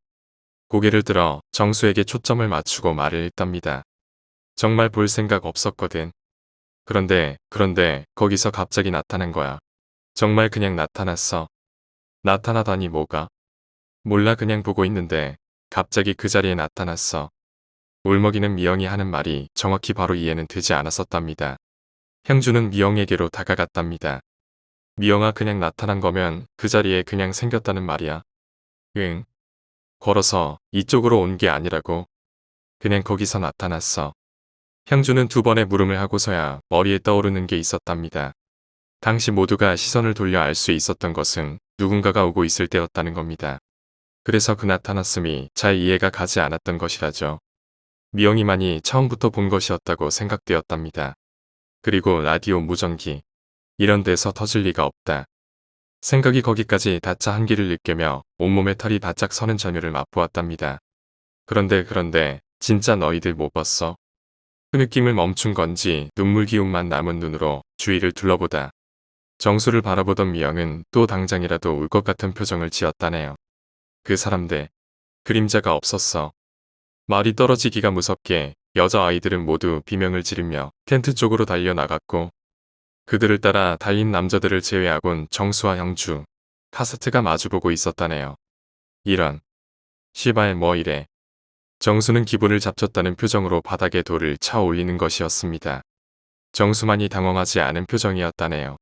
고개를 들어 정수에게 초점을 맞추고 말을 했답니다. 정말 볼 생각 없었거든. 그런데 거기서 갑자기 나타난 거야. 정말 그냥 나타났어. 나타나다니 뭐가? 몰라 그냥 보고 있는데 갑자기 그 자리에 나타났어. 울먹이는 미영이 하는 말이 정확히 바로 이해는 되지 않았었답니다. 향주는 미영에게로 다가갔답니다. 미영아 그냥 나타난 거면 그 자리에 그냥 생겼다는 말이야. 응. 걸어서 이쪽으로 온 게 아니라고. 그냥 거기서 나타났어. 향주는 두 번의 물음을 하고서야 머리에 떠오르는 게 있었답니다. 당시 모두가 시선을 돌려 알 수 있었던 것은 누군가가 오고 있을 때였다는 겁니다. 그래서 그 나타났음이 잘 이해가 가지 않았던 것이라죠. 미영이만이 처음부터 본 것이었다고 생각되었답니다. 그리고 라디오 무전기. 이런 데서 터질 리가 없다. 생각이 거기까지 닿자 한기를 느끼며 온몸에 털이 바짝 서는 전율을 맛보았답니다. 그런데 진짜 너희들 못 봤어? 그 느낌을 멈춘 건지 눈물 기운만 남은 눈으로 주위를 둘러보다 정수를 바라보던 미영은 또 당장이라도 울 것 같은 표정을 지었다네요. 그 사람들. 그림자가 없었어. 말이 떨어지기가 무섭게 여자아이들은 모두 비명을 지르며 텐트 쪽으로 달려나갔고 그들을 따라 달린 남자들을 제외하곤 정수와 형주, 카세트가 마주보고 있었다네요. 이런. 시발 뭐 이래. 정수는 기분을 잡쳤다는 표정으로 바닥에 돌을 차 올리는 것이었습니다. 정수만이 당황하지 않은 표정이었다네요.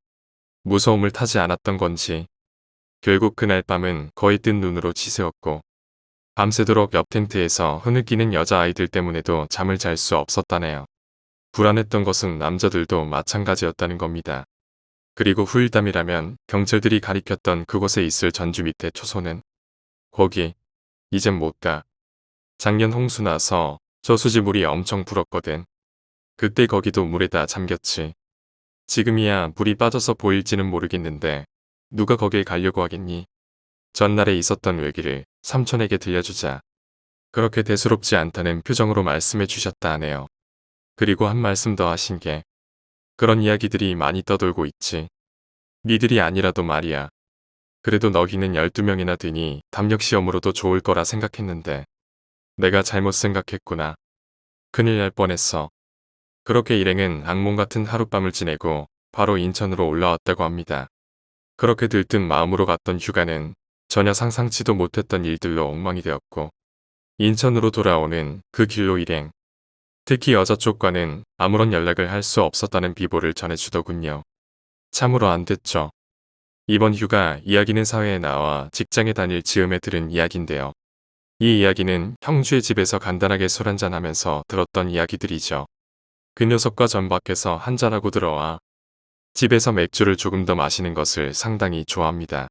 무서움을 타지 않았던 건지. 결국 그날 밤은 거의 뜬 눈으로 지새웠고 밤새도록 옆 텐트에서 흐느끼는 여자아이들 때문에도 잠을 잘 수 없었다네요. 불안했던 것은 남자들도 마찬가지였다는 겁니다. 그리고 후일담이라면 경찰들이 가리켰던 그곳에 있을 전주 밑에 초소는 거기 이젠 못 가. 작년 홍수 나서 저수지 물이 엄청 불었거든. 그때 거기도 물에다 잠겼지. 지금이야 물이 빠져서 보일지는 모르겠는데 누가 거길 가려고 하겠니? 전날에 있었던 외기를 삼촌에게 들려주자 그렇게 대수롭지 않다는 표정으로 말씀해 주셨다 하네요. 그리고 한 말씀 더 하신 게 그런 이야기들이 많이 떠돌고 있지. 니들이 아니라도 말이야. 그래도 너희는 12명이나 되니 담력 시험으로도 좋을 거라 생각했는데 내가 잘못 생각했구나. 큰일 날 뻔했어. 그렇게 일행은 악몽 같은 하룻밤을 지내고 바로 인천으로 올라왔다고 합니다. 그렇게 들뜬 마음으로 갔던 휴가는 전혀 상상치도 못했던 일들로 엉망이 되었고 인천으로 돌아오는 그 길로 일행 특히 여자 쪽과는 아무런 연락을 할 수 없었다는 비보를 전해주더군요. 참으로 안 됐죠. 이번 휴가 이야기는 사회에 나와 직장에 다닐 즈음에 들은 이야기인데요. 이 이야기는 형주의 집에서 간단하게 술 한잔하면서 들었던 이야기들이죠. 그 녀석과 전 밖에서 한잔하고 들어와 집에서 맥주를 조금 더 마시는 것을 상당히 좋아합니다.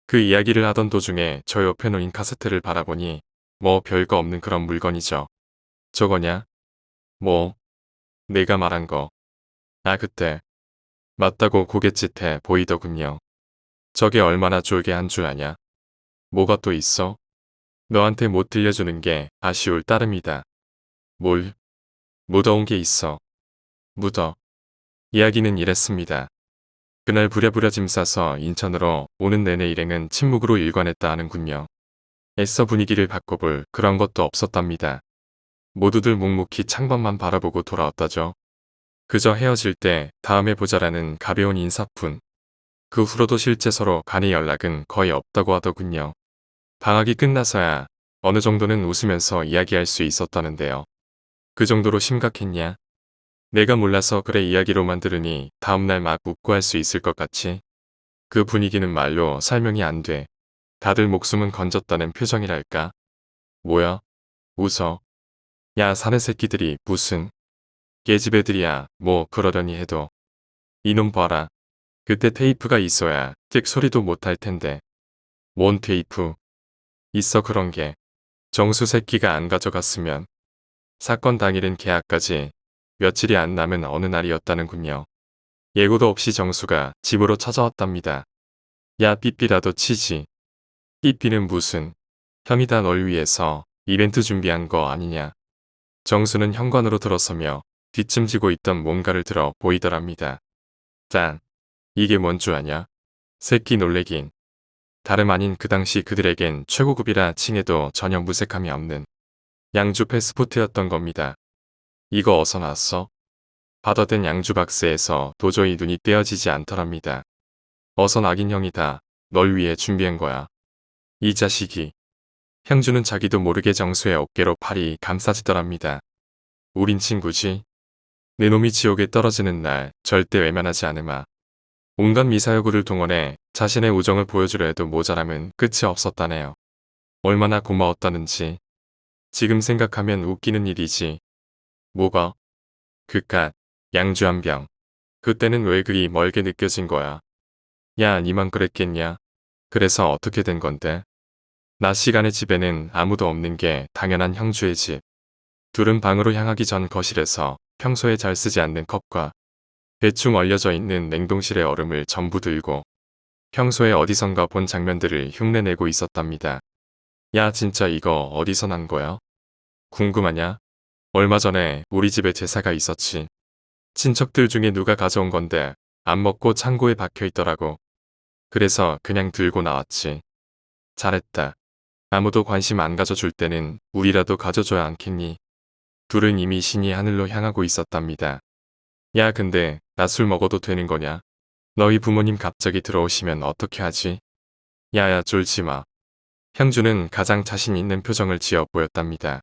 그 이야기를 하던 도중에 저 옆에 놓인 카세트를 바라보니 뭐 별거 없는 그런 물건이죠. 저거냐? 뭐? 내가 말한 거. 아 그때. 맞다고 고갯짓해 보이더군요. 저게 얼마나 졸게 한 줄 아냐? 뭐가 또 있어? 너한테 못 들려주는 게 아쉬울 따름이다. 뭘? 묻어온 게 있어. 묻어. 이야기는 이랬습니다. 그날 부랴부랴 짐 싸서 인천으로 오는 내내 일행은 침묵으로 일관했다 하는군요. 애써 분위기를 바꿔볼 그런 것도 없었답니다. 모두들 묵묵히 창밖만 바라보고 돌아왔다죠. 그저 헤어질 때 다음에 보자라는 가벼운 인사뿐. 그 후로도 실제 서로 간의 연락은 거의 없다고 하더군요. 방학이 끝나서야 어느 정도는 웃으면서 이야기할 수 있었다는데요. 그 정도로 심각했냐? 내가 몰라서 그래 이야기로만 들으니 다음날 막 웃고 할 수 있을 것 같지? 그 분위기는 말로 설명이 안 돼. 다들 목숨은 건졌다는 표정이랄까? 뭐야? 웃어. 야 사내 새끼들이 무슨 계집애들이야 뭐 그러려니 해도 이놈 봐라. 그때 테이프가 있어야 틱 소리도 못할 텐데. 뭔 테이프? 있어 그런 게. 정수 새끼가 안 가져갔으면 사건 당일은 계약까지 며칠이 안 남은 어느 날이었다는군요. 예고도 없이 정수가 집으로 찾아왔답니다. 야 삐삐라도 치지. 삐삐는 무슨 형이 다 널 위해서 이벤트 준비한 거 아니냐. 정수는 현관으로 들어서며 뒷짐지고 있던 뭔가를 들어 보이더랍니다. 짠. 이게 뭔 줄 아냐? 새끼 놀래긴. 다름 아닌 그 당시 그들에겐 최고급이라 칭해도 전혀 무색함이 없는 양주 패스포트였던 겁니다. 이거 어서 났어? 받아든 양주 박스에서 도저히 눈이 떼어지지 않더랍니다. 어서 나긴 형이다. 널 위해 준비한 거야. 이 자식이. 형주는 자기도 모르게 정수의 어깨로 팔이 감싸지더랍니다. 우린 친구지. 내 놈이 지옥에 떨어지는 날 절대 외면하지 않으마. 온갖 미사여구를 동원해 자신의 우정을 보여주려 해도 모자람은 끝이 없었다네요. 얼마나 고마웠다는지. 지금 생각하면 웃기는 일이지. 뭐가? 그깟 양주 한 병. 그때는 왜 그리 멀게 느껴진 거야. 야 니만 그랬겠냐. 그래서 어떻게 된 건데? 낮 시간에 집에는 아무도 없는 게 당연한 형주의 집. 둘은 방으로 향하기 전 거실에서 평소에 잘 쓰지 않는 컵과 대충 얼려져 있는 냉동실의 얼음을 전부 들고 평소에 어디선가 본 장면들을 흉내내고 있었답니다. 야 진짜 이거 어디서 난 거야? 궁금하냐? 얼마 전에 우리 집에 제사가 있었지. 친척들 중에 누가 가져온 건데 안 먹고 창고에 박혀 있더라고. 그래서 그냥 들고 나왔지. 잘했다. 아무도 관심 안 가져줄 때는 우리라도 가져줘야 않겠니? 둘은 이미 신이 하늘로 향하고 있었답니다. 야 근데 나 술 먹어도 되는 거냐? 너희 부모님 갑자기 들어오시면 어떻게 하지? 야야 쫄지 마. 형주는 가장 자신 있는 표정을 지어 보였답니다.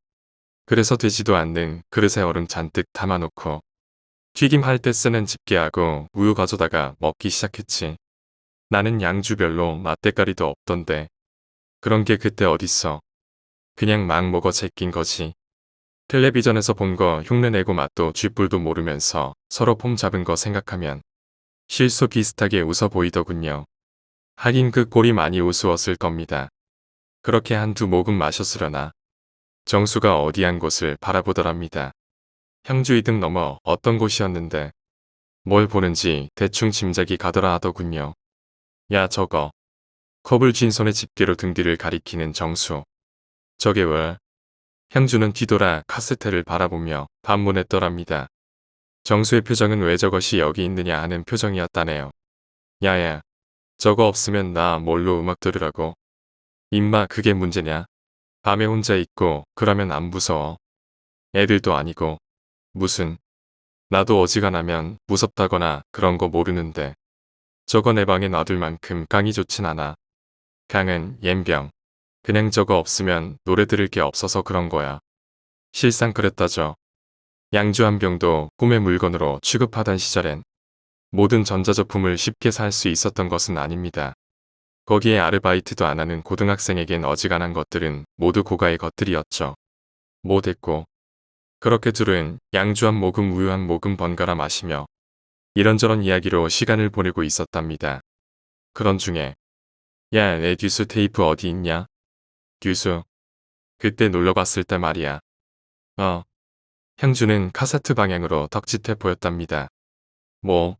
그래서 되지도 않는 그릇에 얼음 잔뜩 담아놓고 튀김할 때 쓰는 집게하고 우유 가져다가 먹기 시작했지. 나는 양주별로 맛대가리도 없던데. 그런 게 그때 어딨어. 그냥 막 먹어 제낀 거지. 텔레비전에서 본 거 흉내내고 맛도 쥐뿔도 모르면서 서로 폼 잡은 거 생각하면 실수 비슷하게 웃어 보이더군요. 하긴 그 꼴이 많이 우스웠을 겁니다. 그렇게 한두 모금 마셨으려나. 정수가 어디 한 곳을 바라보더랍니다. 형주이등 넘어 어떤 곳이었는데 뭘 보는지 대충 짐작이 가더라 하더군요. 야 저거. 컵을 쥔 손에 집게로 등 뒤를 가리키는 정수. 저게 왜? 형주는 뒤돌아 카세트를 바라보며 반문했더랍니다. 정수의 표정은 왜 저것이 여기 있느냐 하는 표정이었다네요. 야야. 저거 없으면 나 뭘로 음악 들으라고. 임마 그게 문제냐? 밤에 혼자 있고 그러면 안 무서워. 애들도 아니고. 무슨. 나도 어지간하면 무섭다거나 그런 거 모르는데. 저거 내 방에 놔둘 만큼 강이 좋진 않아. 강은 옌병. 그냥 저거 없으면 노래 들을 게 없어서 그런 거야. 실상 그랬다죠. 양주 한 병도 꿈의 물건으로 취급하던 시절엔 모든 전자제품을 쉽게 살 수 있었던 것은 아닙니다. 거기에 아르바이트도 안 하는 고등학생에겐 어지간한 것들은 모두 고가의 것들이었죠. 뭐 됐고. 그렇게 둘은 양주 한 모금 우유 한 모금 번갈아 마시며 이런저런 이야기로 시간을 보내고 있었답니다. 그런 중에 야, 내 듀스 테이프 어디 있냐? 듀스. 그때 놀러 갔을 때 말이야. 형주는 카세트 방향으로 덕짓해 보였답니다. 뭐?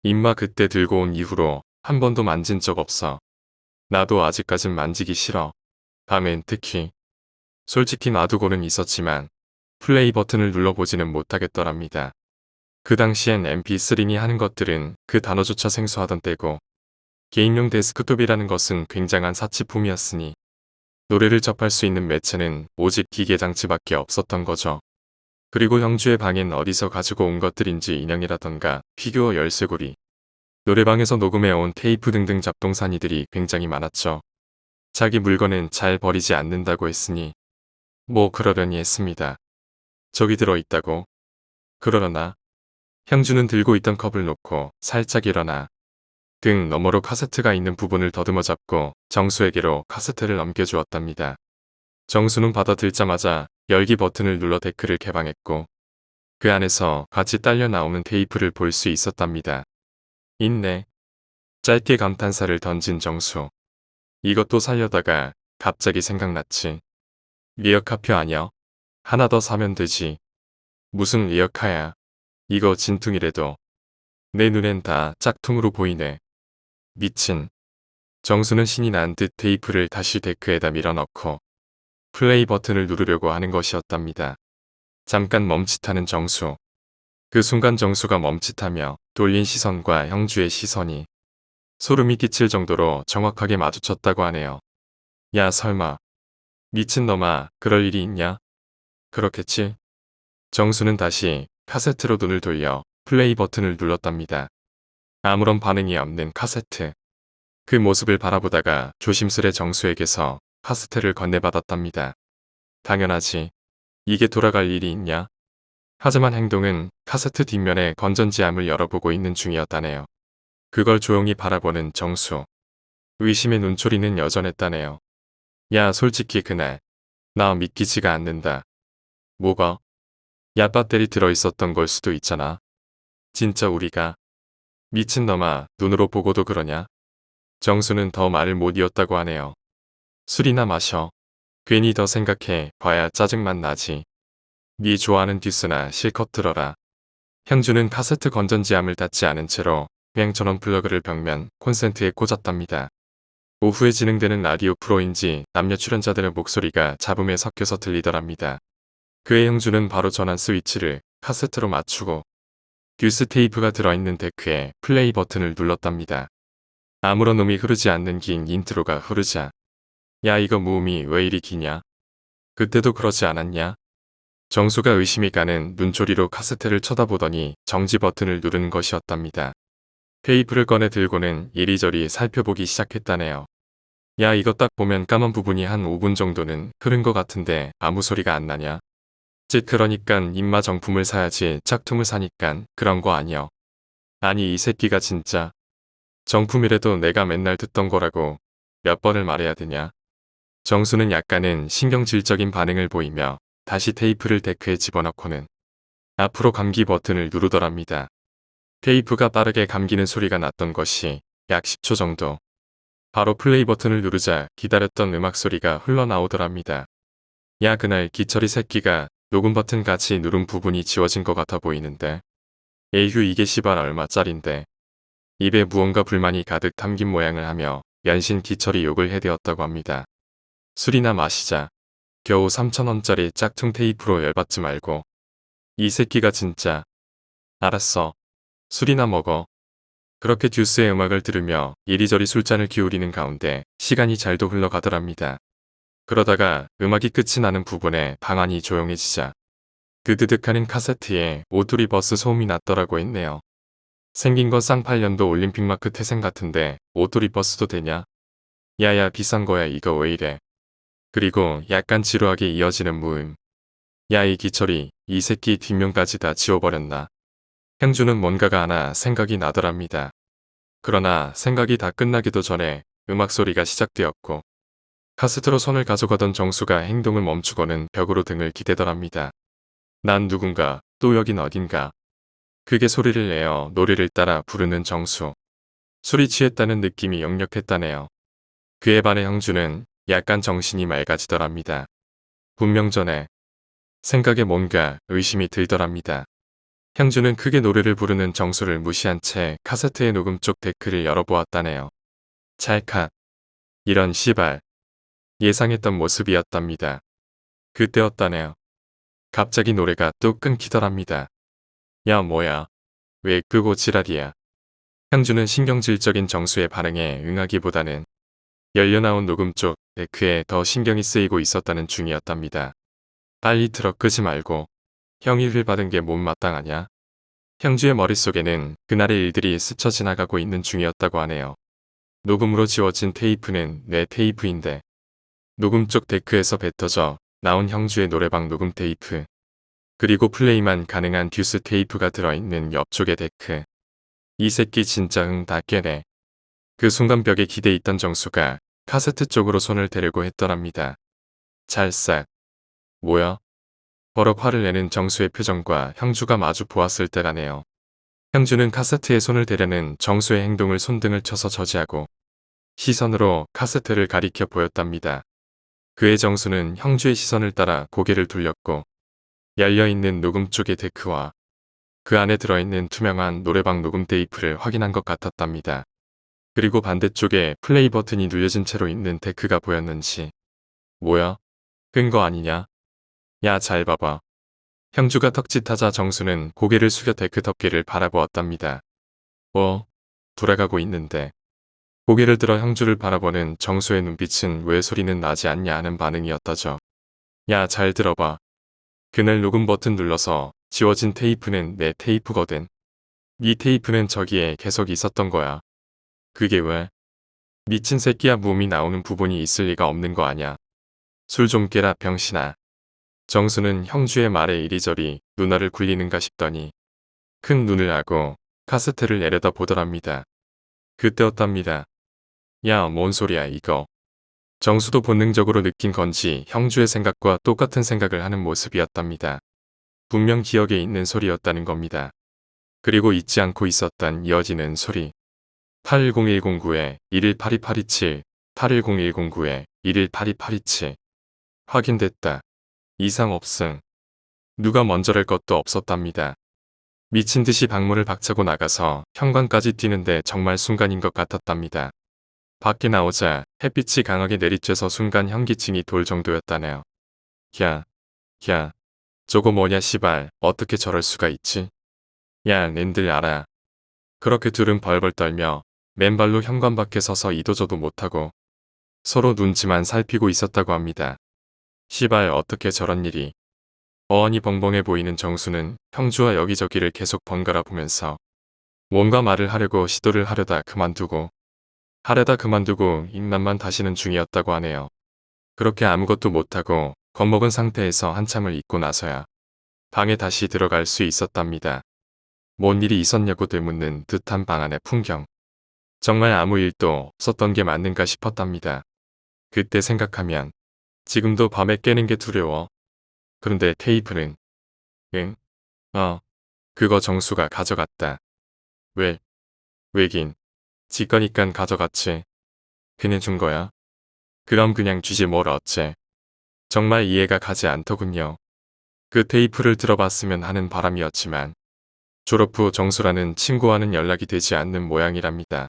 임마 그때 들고 온 이후로 한 번도 만진 적 없어. 나도 아직까진 만지기 싫어. 밤엔 특히. 솔직히 놔두고는 있었지만 플레이 버튼을 눌러보지는 못하겠더랍니다. 그 당시엔 mp3니 하는 것들은 그 단어조차 생소하던 때고 개인용 데스크톱이라는 것은 굉장한 사치품이었으니 노래를 접할 수 있는 매체는 오직 기계장치밖에 없었던 거죠. 그리고 형주의 방엔 어디서 가지고 온 것들인지 인형이라던가 피규어 열쇠고리, 노래방에서 녹음해온 테이프 등등 잡동사니들이 굉장히 많았죠. 자기 물건은 잘 버리지 않는다고 했으니 뭐 그러려니 했습니다. 저기 들어있다고? 그러려나? 형주는 들고 있던 컵을 놓고 살짝 일어나 등 너머로 카세트가 있는 부분을 더듬어 잡고 정수에게로 카세트를 넘겨주었답니다. 정수는 받아들자마자 열기 버튼을 눌러 데크를 개방했고 그 안에서 같이 딸려 나오는 테이프를 볼 수 있었답니다. 있네. 짧게 감탄사를 던진 정수. 이것도 살려다가 갑자기 생각났지. 리어카표 아냐? 하나 더 사면 되지. 무슨 리어카야. 이거 진퉁이래도. 내 눈엔 다 짝퉁으로 보이네. 미친. 정수는 신이 난 듯 테이프를 다시 데크에다 밀어넣고 플레이 버튼을 누르려고 하는 것이었답니다. 잠깐 멈칫하는 정수. 그 순간 정수가 멈칫하며 돌린 시선과 형주의 시선이 소름이 끼칠 정도로 정확하게 마주쳤다고 하네요. 야 설마. 미친놈아 그럴 일이 있냐? 그렇겠지? 정수는 다시 카세트로 눈을 돌려 플레이 버튼을 눌렀답니다. 아무런 반응이 없는 카세트. 그 모습을 바라보다가 조심스레 정수에게서 카세트를 건네받았답니다. 당연하지. 이게 돌아갈 일이 있냐? 하지만 행동은 카세트 뒷면에 건전지함을 열어보고 있는 중이었다네요. 그걸 조용히 바라보는 정수. 의심의 눈초리는 여전했다네요. 야 솔직히 그날 나 믿기지가 않는다. 뭐가? 야 배터리 들어있었던 걸 수도 있잖아. 진짜 우리가. 미친놈아 눈으로 보고도 그러냐? 정수는 더 말을 못 이었다고 하네요. 술이나 마셔. 괜히 더 생각해 봐야 짜증만 나지. 네 좋아하는 듀스나 실컷 들어라. 형주는 카세트 건전지함을 닫지 않은 채로 횡전원 플러그를 벽면 콘센트에 꽂았답니다. 오후에 진행되는 라디오 프로인지 남녀 출연자들의 목소리가 잡음에 섞여서 들리더랍니다. 그의 형주는 바로 전환 스위치를 카세트로 맞추고 듀스 테이프가 들어있는 데크에 플레이 버튼을 눌렀답니다. 아무런 음이 흐르지 않는 긴 인트로가 흐르자 야 이거 무음이 왜 이리 기냐? 그때도 그러지 않았냐? 정수가 의심이 가는 눈초리로 카세트를 쳐다보더니 정지 버튼을 누르는 것이었답니다. 테이프를 꺼내 들고는 이리저리 살펴보기 시작했다네요. 야 이거 딱 보면 까만 부분이 한 5분 정도는 흐른 것 같은데 아무 소리가 안 나냐? 즉 그러니깐 임마 정품을 사야지 짝퉁을 사니깐 그런 거 아니여. 아니 이 새끼가 진짜 정품이라도 내가 맨날 듣던 거라고 몇 번을 말해야 되냐? 정수는 약간은 신경질적인 반응을 보이며 다시 테이프를 데크에 집어넣고는 앞으로 감기 버튼을 누르더랍니다. 테이프가 빠르게 감기는 소리가 났던 것이 약 10초 정도. 바로 플레이 버튼을 누르자 기다렸던 음악 소리가 흘러나오더랍니다. 야, 그날 기철이 새끼가 녹음 버튼 같이 누른 부분이 지워진 것 같아 보이는데. 에휴, 이게 시발 얼마짜린데. 입에 무언가 불만이 가득 담긴 모양을 하며 연신 기철이 욕을 해대었다고 합니다. 술이나 마시자. 겨우 3,000원짜리 짝퉁 테이프로 열받지 말고. 이 새끼가 진짜. 알았어. 술이나 먹어. 그렇게 듀스의 음악을 들으며 이리저리 술잔을 기울이는 가운데 시간이 잘도 흘러가더랍니다. 그러다가 음악이 끝이 나는 부분에 방안이 조용해지자 드드득하는 카세트에 오뚜리 버스 소음이 났더라고 했네요. 생긴 건 쌍팔년도 올림픽마크 태생 같은데 오뚜리 버스도 되냐? 야야, 비싼 거야 이거 왜 이래. 그리고 약간 지루하게 이어지는 무음. 야, 이 기철이 이 새끼 뒷면까지 다 지워버렸나. 형주는 뭔가가 하나 생각이 나더랍니다. 그러나 생각이 다 끝나기도 전에 음악 소리가 시작되었고 카세트로 손을 가져가던 정수가 행동을 멈추고는 벽으로 등을 기대더랍니다. 난 누군가, 또 여긴 어딘가. 그게 소리를 내어 노래를 따라 부르는 정수. 술이 취했다는 느낌이 역력했다네요. 그에 반해 형주는 약간 정신이 맑아지더랍니다. 분명 전에 생각에 뭔가 의심이 들더랍니다. 형주는 크게 노래를 부르는 정수를 무시한 채 카세트의 녹음 쪽 데크를 열어보았다네요. 찰칵. 이런 시발. 예상했던 모습이었답니다. 그때였다네요. 갑자기 노래가 뚝 끊기더랍니다. 야, 뭐야. 왜 끄고 지랄이야. 형주는 신경질적인 정수의 반응에 응하기보다는 열려나온 녹음 쪽 데크에 더 신경이 쓰이고 있었다는 중이었답니다. 빨리 틀어 끄지 말고. 형이 일 받은 게 못마땅하냐? 형주의 머릿속에는 그날의 일들이 스쳐 지나가고 있는 중이었다고 하네요. 녹음으로 지워진 테이프는 내 테이프인데 녹음 쪽 데크에서 뱉어져 나온 형주의 노래방 녹음 테이프 그리고 플레이만 가능한 듀스 테이프가 들어있는 옆쪽의 데크. 이 새끼 진짜 다 깨네. 그 순간 벽에 기대 있던 정수가 카세트 쪽으로 손을 대려고 했더랍니다. 찰싹. 뭐야? 버럭 화를 내는 정수의 표정과 형주가 마주 보았을 때라네요. 형주는 카세트에 손을 대려는 정수의 행동을 손등을 쳐서 저지하고 시선으로 카세트를 가리켜 보였답니다. 그의 정수는 형주의 시선을 따라 고개를 돌렸고 열려있는 녹음 쪽의 데크와 그 안에 들어있는 투명한 노래방 녹음 테이프를 확인한 것 같았답니다. 그리고 반대쪽에 플레이 버튼이 눌려진 채로 있는 데크가 보였는지. 뭐야? 끈 거 아니냐? 야, 잘 봐봐. 형주가 턱짓하자 정수는 고개를 숙여 데크 덮개를 바라보았답니다. 돌아가고 있는데. 고개를 들어 형주를 바라보는 정수의 눈빛은 왜 소리는 나지 않냐 하는 반응이었다죠. 야, 잘 들어봐. 그날 녹음 버튼 눌러서 지워진 테이프는 내 테이프거든. 이 테이프는 저기에 계속 있었던 거야. 그게 왜? 미친 새끼야, 무음이 나오는 부분이 있을 리가 없는 거 아냐. 술 좀 깨라 병신아. 정수는 형주의 말에 이리저리 눈알을 굴리는가 싶더니 큰 눈을 하고 카세트를 내려다 보더랍니다. 그때였답니다. 야, 뭔 소리야 이거. 정수도 본능적으로 느낀 건지 형주의 생각과 똑같은 생각을 하는 모습이었답니다. 분명 기억에 있는 소리였다는 겁니다. 그리고 잊지 않고 있었던 이어지는 소리. 810109-118287, 810109-118287. 확인됐다. 이상 없음. 누가 먼저랄 것도 없었답니다. 미친 듯이 방문을 박차고 나가서 현관까지 뛰는데 정말 순간인 것 같았답니다. 밖에 나오자 햇빛이 강하게 내리쬐서 순간 현기증이 돌 정도였다네요. 야, 저거 뭐냐 시발, 어떻게 저럴 수가 있지? 야, 낸들 알아. 그렇게 둘은 벌벌 떨며 맨발로 현관 밖에 서서 이도저도 못하고 서로 눈치만 살피고 있었다고 합니다. 시발, 어떻게 저런 일이. 어안이 벙벙해 보이는 정수는 형주와 여기저기를 계속 번갈아 보면서 뭔가 말을 하려고 시도를 하려다 그만두고 입맛만 다시는 중이었다고 하네요. 그렇게 아무것도 못하고 겁먹은 상태에서 한참을 있고 나서야 방에 다시 들어갈 수 있었답니다. 뭔 일이 있었냐고 되묻는 듯한 방 안의 풍경. 정말 아무 일도 없었던 게 맞는가 싶었답니다. 그때 생각하면 지금도 밤에 깨는 게 두려워. 그런데 테이프는? 응? 그거 정수가 가져갔다. 왜? 왜긴. 지 거니깐 가져갔지. 그냥 준 거야. 그럼 그냥 쥐지 뭘 어째. 정말 이해가 가지 않더군요. 그 테이프를 들어봤으면 하는 바람이었지만 졸업 후 정수라는 친구와는 연락이 되지 않는 모양이랍니다.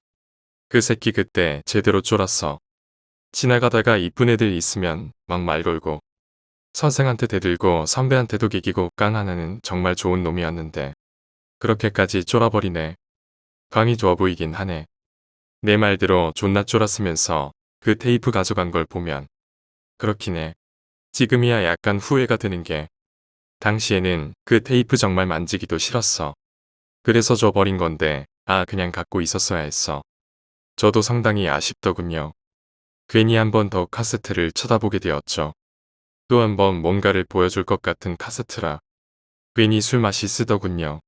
그 새끼 그때 제대로 쫄았어. 지나가다가 이쁜 애들 있으면 막 말 걸고 선생한테 대들고 선배한테도 개기고 깡 하나는 정말 좋은 놈이었는데 그렇게까지 쫄아버리네. 광이 좋아 보이긴 하네. 내 말대로 존나 쫄았으면서 그 테이프 가져간 걸 보면 그렇긴 해. 지금이야 약간 후회가 드는 게 당시에는 그 테이프 정말 만지기도 싫었어. 그래서 줘버린 건데 그냥 갖고 있었어야 했어. 저도 상당히 아쉽더군요. 괜히 한 번 더 카세트를 쳐다보게 되었죠. 또 한 번 뭔가를 보여줄 것 같은 카세트라 괜히 술 맛이 쓰더군요.